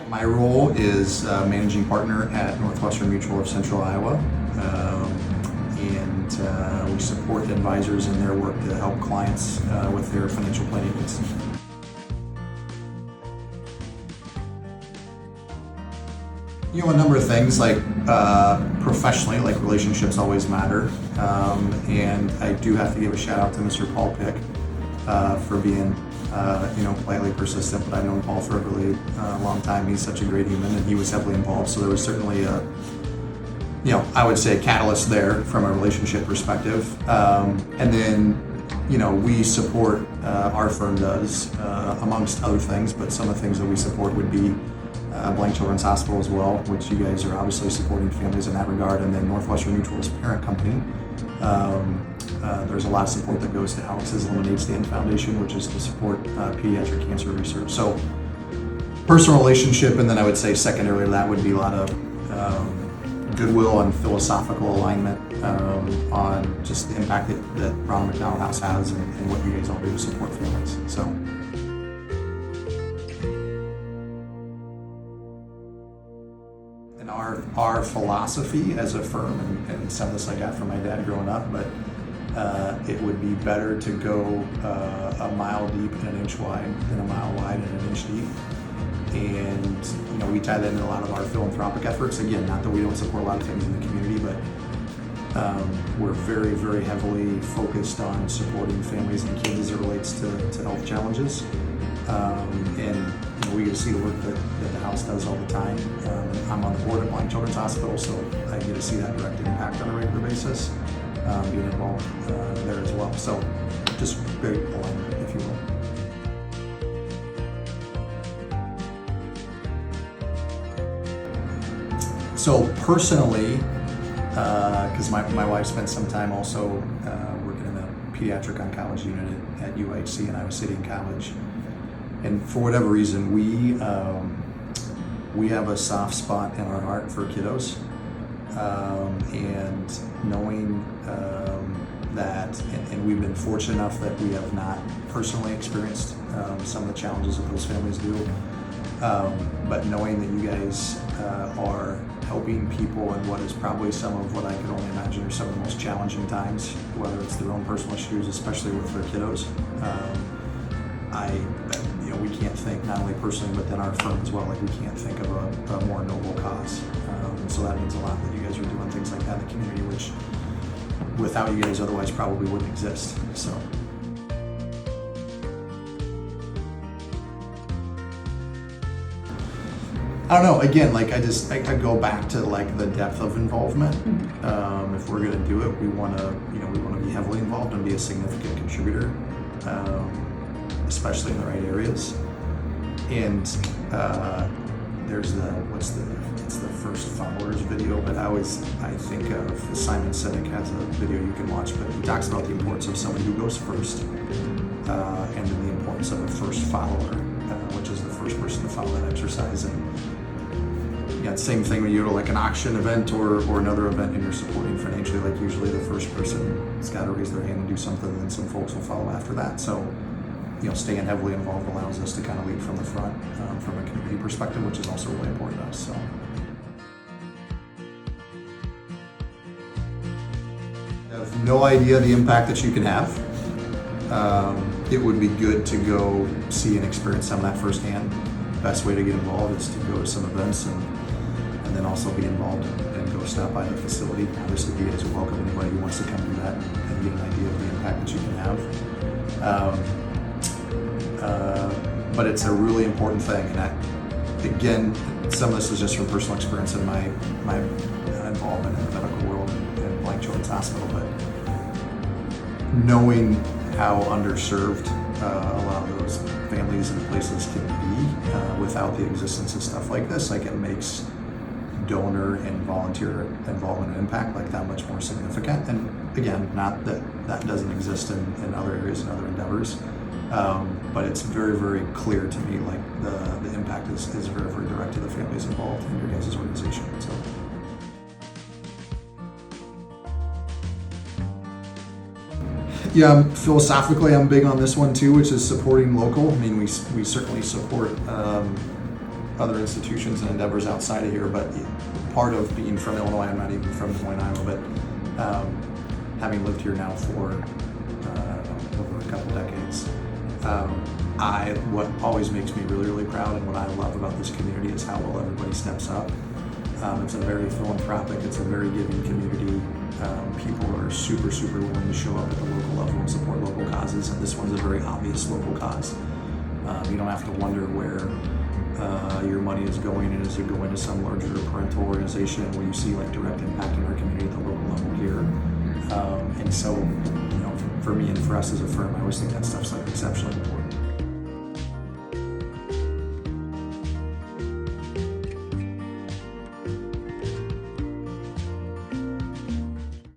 My role is managing partner at Northwestern Mutual of Central Iowa, and we support advisors in their work to help clients with their financial planning needs. You know, a number of things like professionally, like relationships always matter, and I do have to give a shout out to Mr. Paul Pick for being politely persistent, but I've known Paul for a really long time. He's such a great human, and he was heavily involved, so there was certainly I would say a catalyst there from a relationship perspective. And then, we support, our firm does, amongst other things, but some of the things that we support would be Blank Children's Hospital as well, which you guys are obviously supporting families in that regard, and then Northwestern Mutual's parent company. There's a lot of support that goes to Alex's Lemonade Stand Foundation, which is to support pediatric cancer research. So personal relationship, and then I would say secondarily to that would be a lot of goodwill and philosophical alignment on just the impact that Ronald McDonald House has and what you guys all do to support families. So. And our philosophy as a firm, and some of this I got from my dad growing up, but it would be better to go a mile deep and an inch wide than a mile wide and an inch deep. And we tie that into a lot of our philanthropic efforts. Again, not that we don't support a lot of things in the community, but we're very, very heavily focused on supporting families and kids as it relates to health challenges. And we get to see the work that the house does all the time. I'm on the board at Blank Children's Hospital, so I get to see that direct impact on a regular basis, being involved there as well. So just very aligned, if you will. So personally, because my wife spent some time also working in the pediatric oncology unit at UIC in Iowa City College. And for whatever reason, we have a soft spot in our heart for kiddos, and knowing that, and we've been fortunate enough that we have not personally experienced some of the challenges that those families do, but knowing that you guys are helping people in what is probably some of what I can only imagine are some of the most challenging times, whether it's their own personal issues, especially with their kiddos. We can't think, not only personally, but then our firm as well, like we can't think of a more noble cause. So that means a lot that you guys are doing things like that in the community, which without you guys otherwise probably wouldn't exist. So. I don't know, again, like I go back to like the depth of involvement. If we're gonna do it, we wanna be heavily involved and be a significant contributor. Especially in the right areas. And there's it's the First Followers video, but I think of Simon Sinek has a video you can watch, but he talks about the importance of somebody who goes first, and then the importance of a first follower, which is the first person to follow that exercise. And yeah, same thing when you go to like an auction event or another event and you're supporting financially, like usually the first person's got to raise their hand and do something, and then some folks will follow after that. So staying heavily involved allows us to kind of lead from the front from a community perspective, which is also really important to us. So. I have no idea the impact that you can have. It would be good to go see and experience some of that firsthand. The best way to get involved is to go to some events and then also be involved and go stop by the facility. Obviously, you guys are welcome anybody who wants to come do that and get an idea of the impact that you can have. But it's a really important thing, and again, some of this is just from personal experience in my involvement in the medical world and Blank Children's Hospital, but knowing how underserved a lot of those families and places can be without the existence of stuff like this, like it makes donor and volunteer involvement and impact like that much more significant. And again, not that that doesn't exist in other areas and other endeavors. But it's very, very clear to me, like the impact is very, very direct to the families involved in your guys' organization. So. Yeah, philosophically, I'm big on this one too, which is supporting local. I mean, we certainly support other institutions and endeavors outside of here, but part of being from Illinois, I'm not even from Des Moines, Iowa, but having lived here now for over a couple decades, what always makes me really, really proud and what I love about this community is how well everybody steps up. It's a very philanthropic, it's a very giving community. People are super, super willing to show up at the local level and support local causes, and this one's a very obvious local cause. You don't have to wonder where your money is going, and is it going to some larger parental organization where you see like direct impact in our community at the local level here. And so, for me and for us as a firm, I always think that stuff's like exceptionally important.